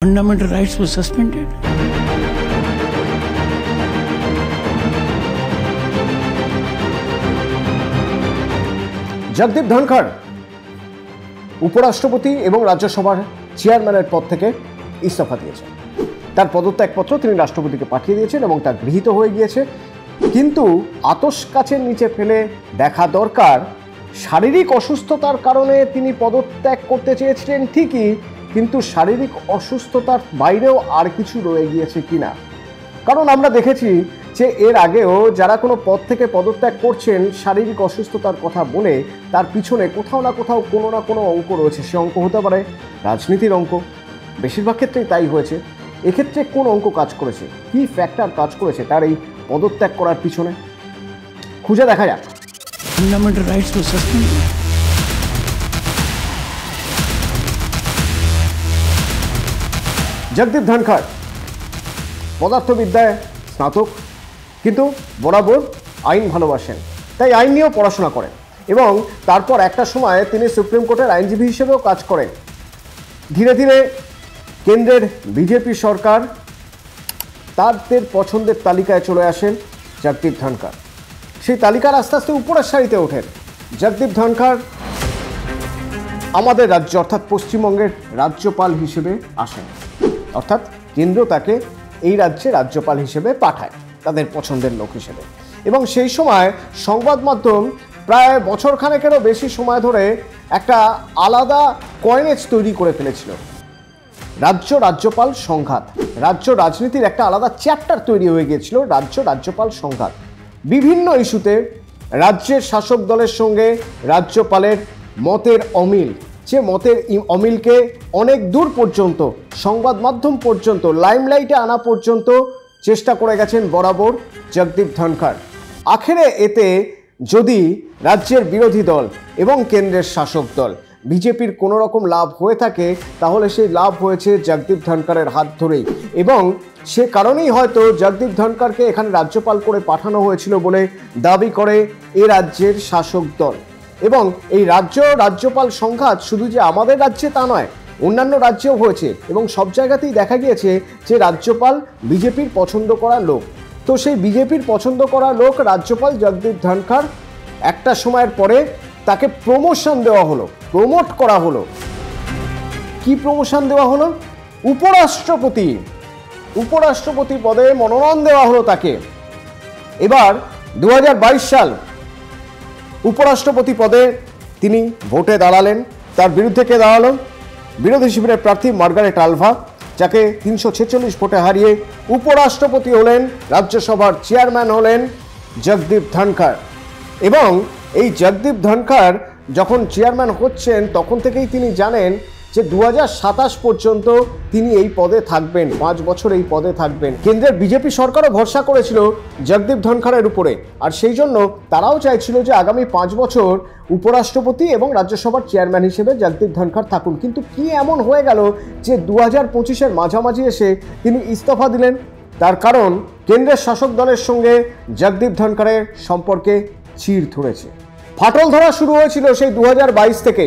Fundamental rights were suspended. Jagdeep Dhankhar উপরাষ্ট্রপতি এবং রাজ্যসভার চেয়ারম্যানের পদ থেকে ইস্তফা দিয়েছেন। তার পদত্যাগপত্র তিনি রাষ্ট্রপতিকে পাঠিয়ে দিয়েছেন এবং তা গৃহীত হয়ে গিয়েছে। কিন্তু আতশ কাচের নিচে ফেলে দেখা দরকার, শারীরিক অসুস্থতার কারণে তিনি পদত্যাগ করতে চেয়েছিলেন ঠিকই, কিন্তু শারীরিক অসুস্থতার বাইরেও আর কিছু রয়ে গিয়েছে কিনা। কারণ আমরা দেখেছি যে এর আগেও যারা কোনো পদ থেকে পদত্যাগ করছেন শারীরিক অসুস্থতার কথা বলে, তার পিছনে কোথাও না কোথাও কোনো না কোনো অঙ্ক রয়েছে। সে অঙ্ক হতে পারে রাজনীতির অঙ্ক, বেশিরভাগ ক্ষেত্রেই তাই হয়েছে। এক্ষেত্রে কোন অঙ্ক কাজ করেছে, কি ফ্যাক্টর কাজ করেছে তার এই পদত্যাগ করার পিছনে, খুঁজে দেখা যাক। Fundamental rights were suspended. Jagdeep Dhankhar পদার্থবিদ্যায় স্নাতক, কিন্তু বরাবর আইন ভালোবাসেন, তাই আইন নিয়েও পড়াশোনা করেন এবং তারপর একটা সময় তিনি সুপ্রিম কোর্টের আইনজীবী হিসেবেও কাজ করেন। ধীরে ধীরে কেন্দ্রের বিজেপি সরকার তাদের পছন্দের তালিকায় চলে আসেন জগদীপ ধনখড়। সেই তালিকার আস্তে আস্তে উপরের সারিতে ওঠেন। জগদীপ ধনখড় আমাদের রাজ্য অর্থাৎ পশ্চিমবঙ্গের রাজ্যপাল হিসেবে আসেন, অর্থাৎ কেন্দ্র তাকে এই রাজ্যে রাজ্যপাল হিসেবে পাঠায় তাদের পছন্দের লোক হিসেবে। এবং সেই সময় সংবাদ মাধ্যম প্রায় বছরখানেকেরও বেশি সময় ধরে একটা আলাদা কয়েনেজ তৈরি করে ফেলেছিল। রাজ্য রাজ্যপাল সংঘাত, রাজ্য রাজনীতির একটা আলাদা চ্যাপ্টার তৈরি হয়ে গিয়েছিল রাজ্য রাজ্যপাল সংঘাত। বিভিন্ন ইস্যুতে রাজ্যের শাসক দলের সঙ্গে রাজ্যপালের মতের অমিল, যে মতের অমিলকে অনেক দূর পর্যন্ত সংবাদ মাধ্যম পর্যন্ত লাইমলাইটে আনা পর্যন্ত চেষ্টা করে গেছেন বরাবর জগদীপ ধনখড়। আখেরে এতে যদি রাজ্যের বিরোধী দল এবং কেন্দ্রের শাসক দল বিজেপির কোনো রকম লাভ হয়ে থাকে, তাহলে সেই লাভ হয়েছে জগদীপ ধনখড়ের হাত ধরেই। এবং সে কারণেই হয়তো জগদীপ ধনখড়কে এখানে রাজ্যপাল করে পাঠানো হয়েছিল বলে দাবি করে এ রাজ্যের শাসক দল। এবং এই রাজ্য রাজ্যপাল সংঘাত শুধু যে আমাদের রাজ্যে তা নয়, অন্যান্য রাজ্যেও হয়েছে এবং সব জায়গাতেই দেখা গিয়েছে যে রাজ্যপাল বিজেপির পছন্দ করা লোক। তো সেই বিজেপির পছন্দ করা লোক রাজ্যপাল জগদীপ ধনখড় একটা সময়ের পরে তাকে প্রমোশন দেওয়া হলো, প্রমোট করা হলো। কি প্রমোশন দেওয়া হলো? উপরাষ্ট্রপতি পদে মনোনয়ন দেওয়া হলো তাকে। এবার 2022 সাল উপরাষ্ট্রপতি পদে তিনি ভোটে দাঁড়ালেন। তার বিরুদ্ধে কে দাঁড়ালো? বিরোধী শিবিরের প্রার্থী মার্গারেট আলভা, যাকে 346 ভোটে হারিয়ে উপরাষ্ট্রপতি হলেন, রাজ্যসভার চেয়ারম্যান হলেন জগদীপ ধনখড়। এবং এই জগদীপ ধনখড় যখন চেয়ারম্যান হচ্ছেন তখন থেকেই তিনি জানেন যে 2027 পর্যন্ত তিনি এই পদে থাকবেন, 5 বছর এই পদে থাকবেন। কেন্দ্রের বিজেপি সরকারও ভরসা করেছিল জগদীপ ধনখড়ের উপরে, আর সেই জন্য তারাও চাইছিল যে আগামী 5 বছর উপরাষ্ট্রপতি এবং রাজ্যসভার চেয়ারম্যান হিসেবে জগদীপ ধনখড় থাকুন। কিন্তু কি এমন হয়ে গেল যে 2025-এর মাঝামাঝি এসে তিনি ইস্তফা দিলেন? তার কারণ কেন্দ্রের শাসক দলের সঙ্গে জগদীপ ধনখড়ের সম্পর্কে চির ধরেছে। ফাটল ধরা শুরু হয়েছিল সেই 2022 থেকে,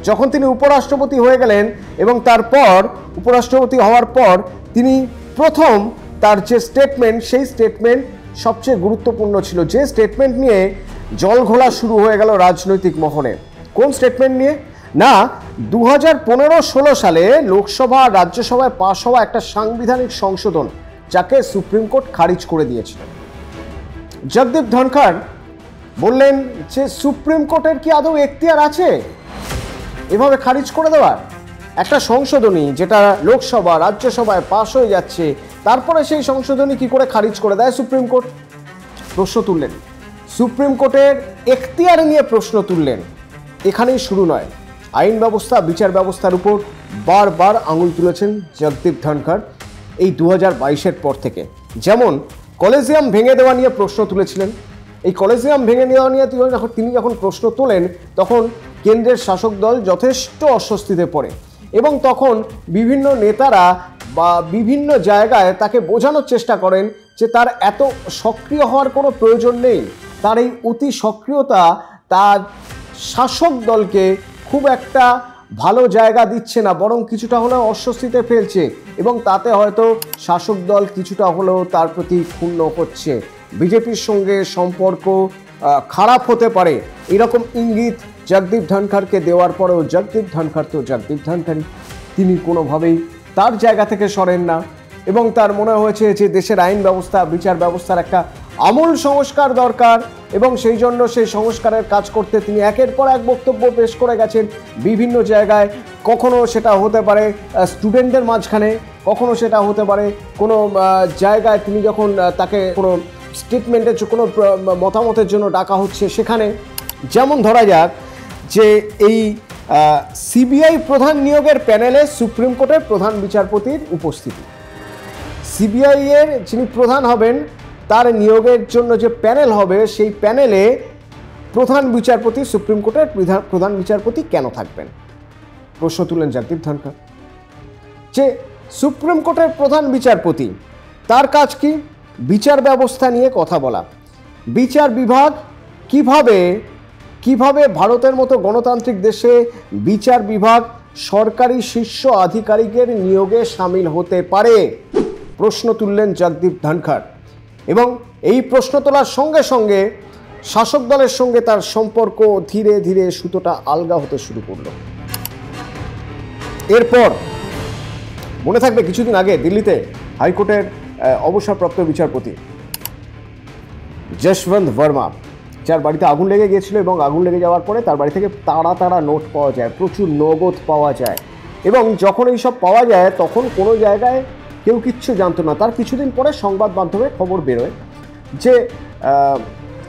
যখন তিনি উপরাষ্ট্রপতি হয়ে গেলেন। এবং তারপর উপরাষ্ট্রপতি হওয়ার পর তিনি প্রথম তার যে স্টেটমেন্ট, সেই স্টেটমেন্ট সবচেয়ে গুরুত্বপূর্ণ ছিল, যে স্টেটমেন্ট নিয়ে জল ঘোলা শুরু হয়ে গেল রাজনৈতিক মহলে। কোন স্টেটমেন্ট নিয়ে? না, 2015-16 সালে লোকসভা আর রাজ্যসভায় পাশ হওয়া একটা সাংবিধানিক সংশোধন, যাকে সুপ্রিম কোর্ট খারিজ করে দিয়েছিল। জগদীপ ধনখড় বললেন যে সুপ্রিম কোর্টের কি আদৌ এখতিয়ার আছে এভাবে খারিজ করে দেওয়ার? একটা সংশোধনী যেটা লোকসভা রাজ্যসভায় পাশ হয়ে যাচ্ছে, তারপরে সেই সংশোধনী কি করে খারিজ করে দেয় সুপ্রিম কোর্ট? প্রশ্ন তুললেন, সুপ্রিম কোর্টের এখতিয়ার নিয়ে প্রশ্ন তুললেন। এখানেই শুরু নয়, আইন ব্যবস্থা বিচার ব্যবস্থার উপর বারবার আঙুল তুলেছেন জগদীপ ধনখড় এই 2022-এর পর থেকে। যেমন কলেজিয়াম ভেঙে দেওয়া নিয়ে প্রশ্ন তুলেছিলেন। এই কলেজিয়াম ভেঙে দেওয়া নিয়ে তিনি যখন প্রশ্ন তোলেন, তখন কেন্দ্রের শাসক দল যথেষ্ট অস্বস্তিতে পড়ে এবং তখন বিভিন্ন নেতারা বা বিভিন্ন জায়গায় তাকে বোঝানোর চেষ্টা করেন যে তার এত সক্রিয় হওয়ার কোনো প্রয়োজন নেই। তার এই অতি সক্রিয়তা তার শাসক দলকে খুব একটা ভালো জায়গা দিচ্ছে না, বরং কিছুটা হলেও অস্বস্তিতে ফেলছে এবং তাতে হয়তো শাসক দল কিছুটা হলেও তার প্রতি ক্ষুণ্ণ হচ্ছে। বিজেপির সঙ্গে সম্পর্ক খারাপ হতে পারে এরকম ইঙ্গিত জগদীপ ধনখড়কে দেওয়ার পরেও জগদীপ ধনখড় তো জগদীপ ধনখড়ই, তিনি কোনোভাবেই তার জায়গা থেকে সরেন না এবং তার মনে হয়েছে যে দেশের আইন ব্যবস্থা বিচার ব্যবস্থার একটা আমূল সংস্কার দরকার এবং সেই জন্য সেই সংস্কারের কাজ করতে তিনি একের পর এক বক্তব্য পেশ করে গেছেন বিভিন্ন জায়গায়। কখনো সেটা হতে পারে স্টুডেন্টদের মাঝখানে, কখনো সেটা হতে পারে কোনো জায়গায় তিনি যখন তাকে কোনো স্টেটমেন্টের কোনো মতামতের জন্য ডাকা হচ্ছে সেখানে। যেমন ধরা যাক যে এই সিবিআই প্রধান নিয়োগের প্যানেলে সুপ্রিম কোর্টের প্রধান বিচারপতির উপস্থিতি, সিবিআই এর যিনি প্রধান হবেন তার নিয়োগের জন্য যে প্যানেল হবে সেই প্যানেলে প্রধান বিচারপতি, সুপ্রিম কোর্টের প্রধান বিচারপতি কেন থাকবেন? প্রশ্ন তুললেন জগদীপ ধনখড়। যে সুপ্রিম কোর্টের প্রধান বিচারপতি, তার কাজ কি? বিচার ব্যবস্থা নিয়ে কথা বলা। বিচার বিভাগ কিভাবে ভারতের মতো গণতান্ত্রিক দেশে বিচার বিভাগ সরকারি শীর্ষ আধিকারিকের নিয়োগে সামিল হতে পারে, প্রশ্ন তুললেন জগদীপ ধনখড়। এবং এই প্রশ্ন তোলার সঙ্গে সঙ্গে শাসক দলের সঙ্গে তার সম্পর্ক ধীরে ধীরে সুতোটা আলগা হতে শুরু করলো। এরপর মনে থাকবে কিছুদিন আগে দিল্লিতে হাইকোর্টের অবসরপ্রাপ্ত বিচারপতি যশবন্ত বর্মা, যার বাড়িতে আগুন লেগে গিয়েছিল এবং আগুন লেগে যাওয়ার পরে তার বাড়ি থেকে তাড়া নোট পাওয়া যায়, প্রচুর নগদ পাওয়া যায় এবং যখন এইসব পাওয়া যায় তখন কোনো জায়গায় কেউ কিচ্ছু জানতো না। তার কিছুদিন পরে সংবাদ মাধ্যমে খবর বেরোয় যে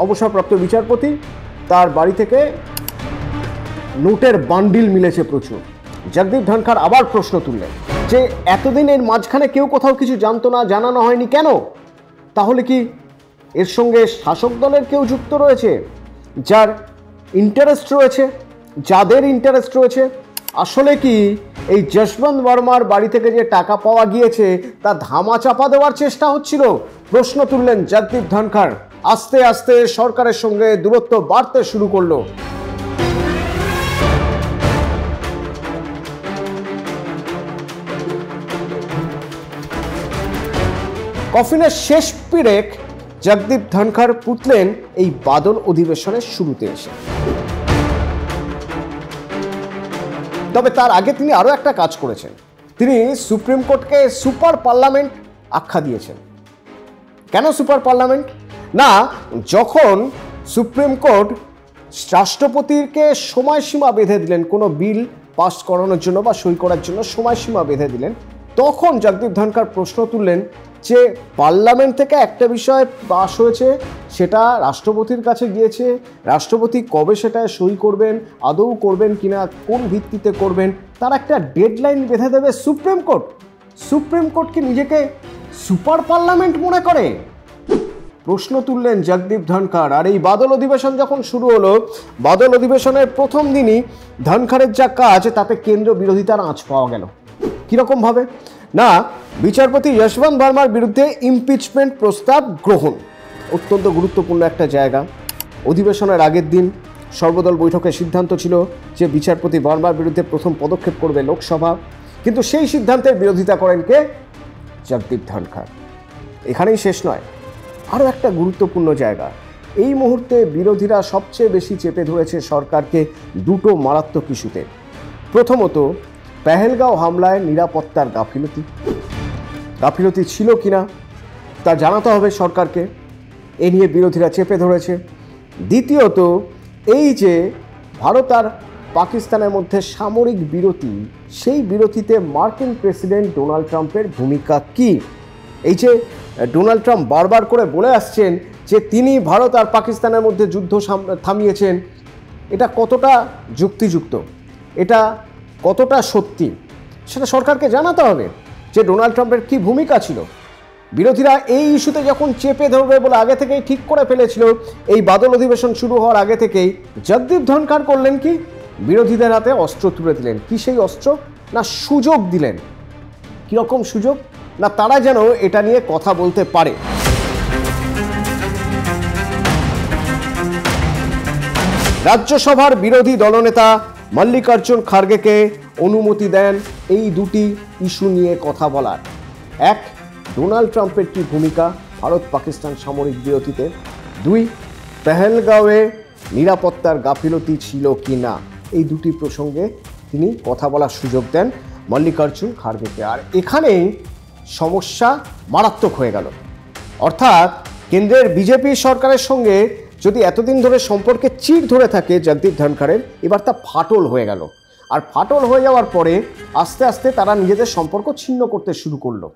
অবসরপ্রাপ্ত বিচারপতি, তার বাড়ি থেকে নোটের বান্ডিল মিলেছে প্রচুর। জগদীপ ধনখড় আবার প্রশ্ন তুললেন যে এতদিন এর মাঝখানে কেউ কোথাও কিছু জানতো না, জানানো হয়নি কেন? তাহলে কি এর সঙ্গে শাসক দলের কেউ যুক্ত রয়েছে, যার ইন্টারেস্ট রয়েছে, যাদের ইন্টারেস্ট রয়েছে? আসলে কি এই যশবন্ত বর্মার বাড়ি থেকে যে টাকা পাওয়া গিয়েছে তা ধামাচাপা দেওয়ার চেষ্টা হচ্ছিল? প্রশ্ন তুললেন জগদীপ ধনখড়। আস্তে আস্তে সরকারের সঙ্গে দূরত্ব বাড়তে শুরু করলো। কফিনের শেষ পিরেক জগদীপ ধনখড় পুতলেন এই বাদল অধিবেশনের শুরুতে এসে। তবে তার আগে তিনি আরো একটা কাজ করেছেন, তিনি সুপ্রিম কোর্টকে সুপার পার্লামেন্ট আখ্যা দিয়েছেন। কেন সুপার পার্লামেন্ট? না, যখন সুপ্রিম কোর্ট রাষ্ট্রপতিকে সময়সীমা বেঁধে দিলেন কোনো বিল পাস করানোর জন্য বা সই করার জন্য সময়সীমা বেঁধে দিলেন, তখন জগদীপ ধনখড় প্রশ্ন তুললেন যে পার্লামেন্ট থেকে একটা বিষয় পাস হয়েছে, সেটা রাষ্ট্রপতির কাছে গিয়েছে, রাষ্ট্রপতি কবে সেটা সই করবেন, আদৌ করবেন কিনা, কোন ভিত্তিতে করবেন, তার একটা ডেডলাইন বেঁধে দেবে সুপ্রিম কোর্ট। সুপ্রিম কোর্ট কি নিজেকে সুপার পার্লামেন্ট মনে করে? প্রশ্ন তুললেন জগদীপ ধনখড়। আর এই বাদল অধিবেশন যখন শুরু হলো, বাদল অধিবেশনের প্রথম দিনই ধনখড়ের যা কাজ তাতে কেন্দ্র বিরোধিতার আঁচ পাওয়া গেল। কিরকম ভাবে? না, বিচারপতি যশবন্ত বর্মার বিরুদ্ধে ইমপিচমেন্ট প্রস্তাব গ্রহণ অত্যন্ত গুরুত্বপূর্ণ একটা জায়গা। অধিবেশনের আগের দিন সর্বদল বৈঠকে সিদ্ধান্ত ছিল যে বিচারপতি বর্মার বিরুদ্ধে প্রথম পদক্ষেপ করবে লোকসভা, কিন্তু সেই সিদ্ধান্তের বিরোধিতা করেন কে? জগদীপ ধনখড়। এখানেই শেষ নয়, আরও একটা গুরুত্বপূর্ণ জায়গা। এই মুহূর্তে বিরোধীরা সবচেয়ে বেশি চেপে ধরেছে সরকারকে দুটো মারাত্মক ইস্যুতে। প্রথমত, পেহেলগাঁও হামলায় নিরাপত্তার গাফিলতি ছিল কিনা তা জানাতে হবে সরকারকে, এ নিয়ে বিরোধীরা চেপে ধরেছে। দ্বিতীয়ত, এই যে ভারত আর পাকিস্তানের মধ্যে সামরিক বিরতি, সেই বিরতিতে মার্কিন প্রেসিডেন্ট ডোনাল্ড ট্রাম্পের ভূমিকা কি? এই যে ডোনাল্ড ট্রাম্প বারবার করে বলে আসছেন যে তিনি ভারত আর পাকিস্তানের মধ্যে যুদ্ধ থামিয়েছেন, এটা কতটা যুক্তিযুক্ত, এটা কতটা সত্যি, সেটা সরকারকে জানাতে হবে যে ডোনাল্ড ট্রাম্পের কী ভূমিকা ছিল। বিরোধীরা এই ইস্যুতে যখন চেপে ধরবে বলে আগে থেকেই ঠিক করে ফেলেছিল, এই বাদল অধিবেশন শুরু হওয়ার আগে থেকেই জগদীপ ধনখড় করলেন কি? বিরোধীদের হাতে অস্ত্র তুলে দিলেন। কি সেই অস্ত্র? না, সুযোগ দিলেন। কীরকম সুযোগ? না, তারা যেন এটা নিয়ে কথা বলতে পারে। রাজ্যসভার বিরোধী দলনেতা মল্লিকার্জুন খার্গেকে অনুমতি দেন এই দুটি ইস্যু নিয়ে কথা বলার। এক, ডোনাল্ড ট্রাম্পের কি ভূমিকা ভারত পাকিস্তান সামরিক বিরতিতে? দুই, পেহেলগাঁওয়ে নিরাপত্তার গাফিলতি ছিল কি না, এই দুটি প্রসঙ্গে তিনি কথা বলার সুযোগ দেন মল্লিকার্জুন খার্গেকে। আর এখানেই সমস্যা মারাত্মক হয়ে গেল। অর্থাৎ কেন্দ্রের বিজেপি সরকারের সঙ্গে যদি এতদিন ধরে সম্পর্কে চির ধরে থাকে জগদীপ ধনখড়ের, এবার তা ফাটল হয়ে গেল। আর ফাটল হয়ে যাওয়ার পরে আস্তে আস্তে তারা নিজেদের সম্পর্ক ছিন্ন করতে শুরু করলো।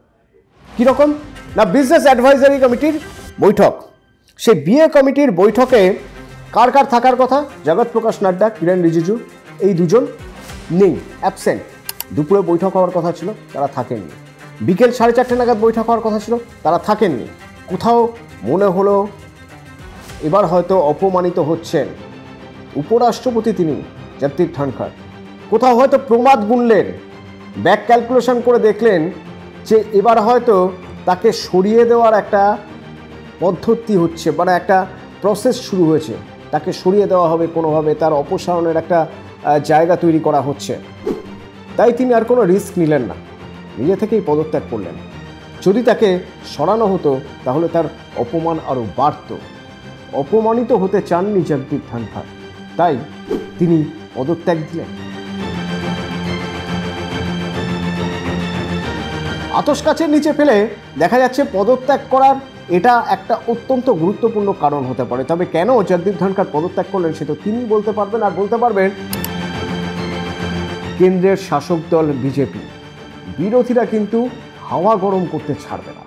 কীরকম না, বিজনেস অ্যাডভাইজারি কমিটির বৈঠক, সেই বিএ কমিটির বৈঠকে কার কার থাকার কথা? জগৎ প্রকাশ নাড্ডা, কিরেন রিজিজু, এই দুজন নেই, অ্যাবসেন্ট। দুপুরে বৈঠক হওয়ার কথা ছিল, তারা থাকেননি। বিকেল 4:30 নাগাদ বৈঠক হওয়ার কথা ছিল, তারা থাকেননি। কোথাও মনে হলো এবার হয়তো অপমানিত হচ্ছেন উপরাষ্ট্রপতি তিনি জগদীপ ধনখড়। কোথাও হয়তো প্রমাদ গুনলেন, ব্যাক ক্যালকুলেশন করে দেখলেন যে এবার হয়তো তাকে সরিয়ে দেওয়ার একটা পদ্ধতি হচ্ছে, মানে একটা প্রসেস শুরু হয়েছে, তাকে সরিয়ে দেওয়া হবে কোনোভাবে, তার অপসারণের একটা জায়গা তৈরি করা হচ্ছে। তাই তিনি আর কোনো রিস্ক নিলেন না, নিজে থেকেই পদত্যাগ করলেন। যদি তাকে সরানো হতো তাহলে তার অপমান আরও বাড়ত। অপমানিত হতে চাননি জগদীপ ধনখড়, তাই তিনি পদত্যাগ দিলেন। আতশ কাচের নিচে ফেলে দেখা যাচ্ছে পদত্যাগ করার এটা একটা অত্যন্ত গুরুত্বপূর্ণ কারণ হতে পারে। তবে কেন জগদীপ ধনখড় পদত্যাগ করলেন সেটা তিনি বলতে পারবেন, আর বলতে পারবেন কেন্দ্রের শাসক দল বিজেপি। বিরোধীরা কিন্তু হাওয়া গরম করতে ছাড়বে না।